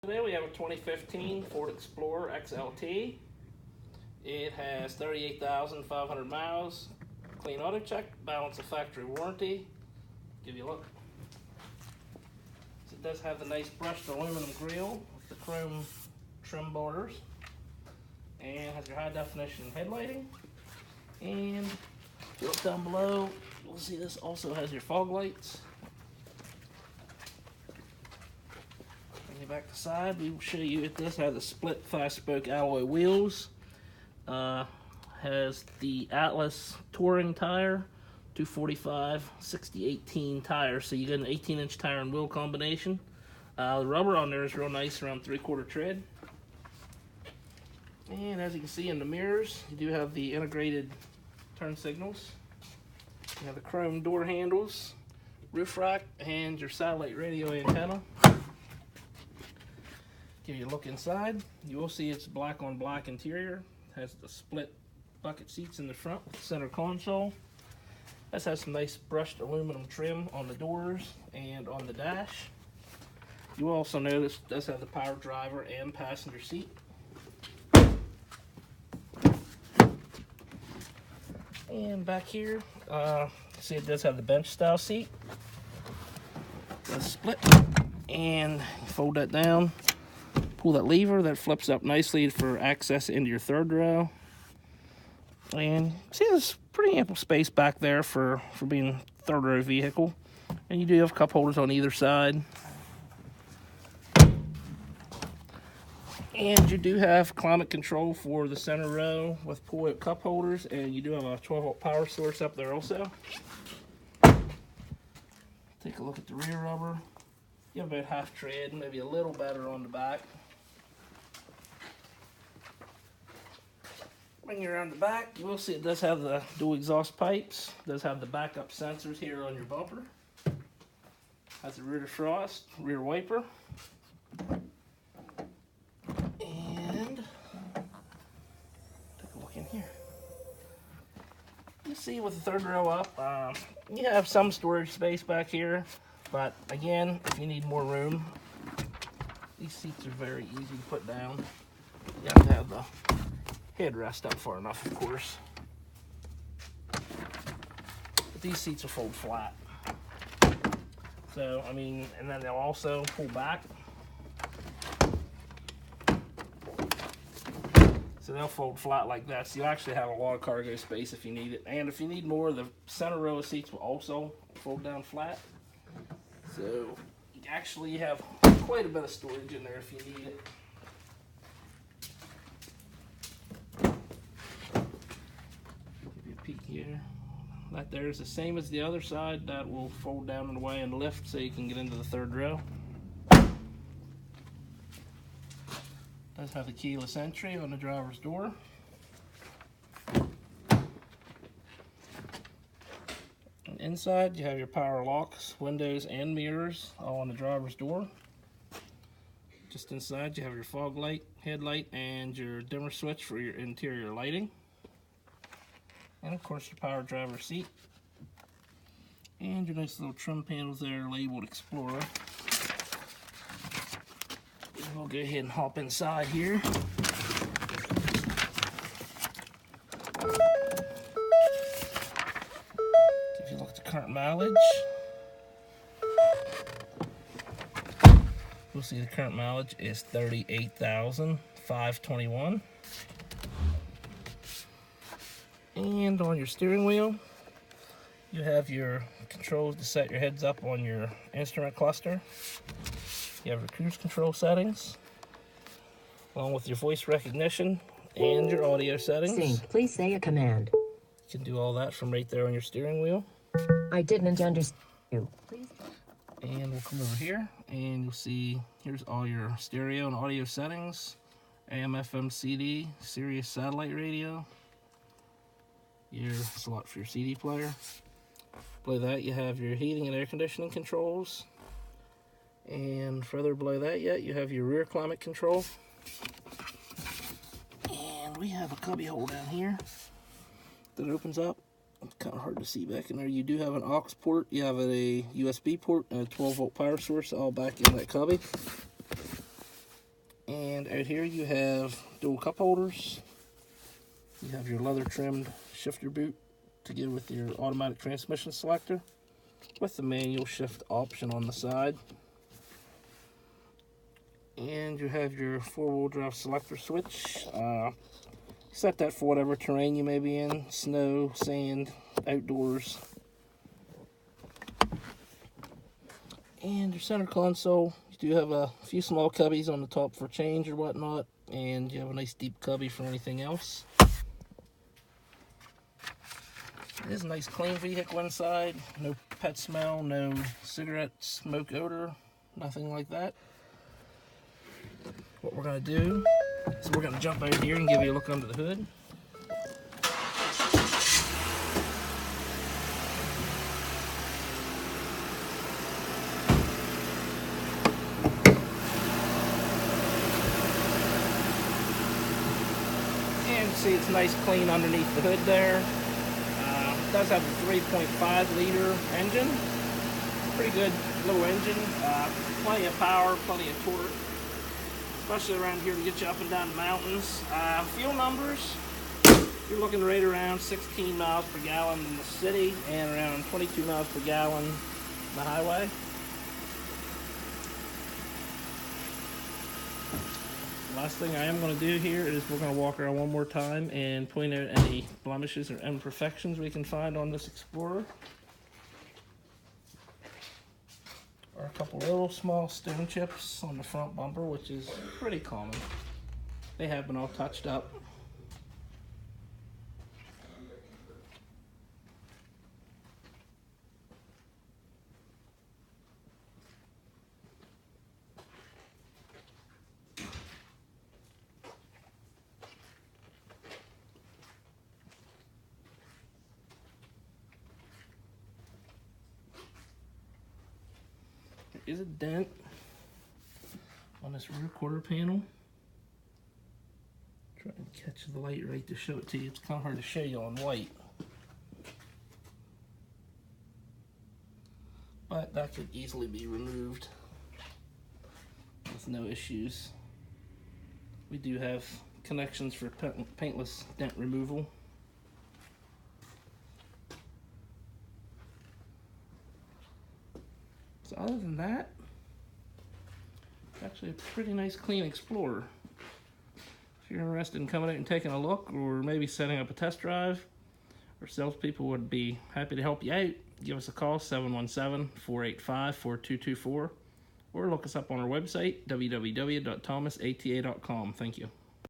Today we have a 2015 Ford Explorer XLT. It has 38,500 miles, clean AutoCheck, balance of factory warranty. Give you a look. So it does have the nice brushed aluminum grille with the chrome trim borders, and has your high definition headlighting. And if you look down below, you'll see this also has your fog lights. Back to side, we will show you it does have the split 5-spoke alloy wheels. Has the Atlas touring tire, 245 60/18 tire, so you get an 18-inch tire and wheel combination. The rubber on there is real nice, around 3/4 tread. And as you can see in the mirrors, you do have the integrated turn signals. You have the chrome door handles, roof rack, and your satellite radio antenna. Give you a look inside. You will see it's black on black interior. It has the split bucket seats in the front with the center console. This has some nice brushed aluminum trim on the doors and on the dash. You will also notice it does have the power driver and passenger seat. And back here, see it does have the bench style seat. It's split, and you fold that down. Pull that lever, that flips up nicely for access into your third row. And see, there's pretty ample space back there for being a third row vehicle. And you do have cup holders on either side. And you do have climate control for the center row with pull-out cup holders, and you do have a 12-volt power source up there also. Take a look at the rear rubber. You have about half tread, maybe a little better on the back. Bring you around the back, you will see it does have the dual exhaust pipes. It does have the backup sensors here on your bumper. Has the rear defrost, rear wiper. And take a look in here. You see with the third row up, you have some storage space back here, but again, if you need more room, these seats are very easy to put down. You have to have the headrest up far enough, of course. But these seats will fold flat. So, I mean, and then they'll also pull back. So they'll fold flat like that. So you actually have a lot of cargo space if you need it. And if you need more, the center row of seats will also fold down flat. So you actually have quite a bit of storage in there if you need it. Peek here. That there is the same as the other side. That will fold down and away and lift so you can get into the third row. Does have the keyless entry on the driver's door. And inside you have your power locks, windows, and mirrors all on the driver's door. Just inside you have your fog light, headlight, and your dimmer switch for your interior lighting. And of course your power driver seat. And your nice little trim panels there labeled Explorer. And we'll go ahead and hop inside here. If you look at the current mileage, you'll see the current mileage is 38,521. And on your steering wheel, you have your controls to set your heads up on your instrument cluster. You have your cruise control settings, along with your voice recognition and your audio settings. Please say a command. You can do all that from right there on your steering wheel. I didn't understand you. And we'll come over here, and you'll see here's all your stereo and audio settings, AM, FM, CD, Sirius satellite radio. Your slot for your CD player. Below that you have your heating and air conditioning controls, and further below that yet you have your rear climate control. And we have a cubby hole down here that opens up. It's kind of hard to see back in there. You do have an aux port, you have a USB port, and a 12-volt power source all back in that cubby. And out here you have dual cup holders. You have your leather trimmed shifter boot to go with your automatic transmission selector with the manual shift option on the side. And you have your four-wheel drive selector switch. Set that for whatever terrain you may be in, snow, sand, outdoors. And your center console, you do have a few small cubbies on the top for change or whatnot, and you have a nice deep cubby for anything else. It is a nice clean vehicle inside, no pet smell, no cigarette smoke odor, nothing like that. What we're going to do is we're going to jump out here and give you a look under the hood. And see it's nice clean underneath the hood there. It does have a 3.5 liter engine. Pretty good little engine. Plenty of power, plenty of torque. Especially around here to get you up and down the mountains. Fuel numbers, you're looking right around 16 miles per gallon in the city and around 22 miles per gallon on the highway. Last thing I am going to do here is we're going to walk around one more time and point out any blemishes or imperfections we can find on this Explorer. Or a couple little small stone chips on the front bumper, which is pretty common. They have been all touched up. There is a dent on this rear quarter panel. Try and catch the light right to show it to you. It's kind of hard to show you on white. But that could easily be removed with no issues. We do have connections for paintless dent removal. So other than that, it's actually a pretty nice clean Explorer. If you're interested in coming out and taking a look, or maybe setting up a test drive, our salespeople would be happy to help you out. Give us a call, 717-485-4224, or look us up on our website, www.thomasata.com. Thank you.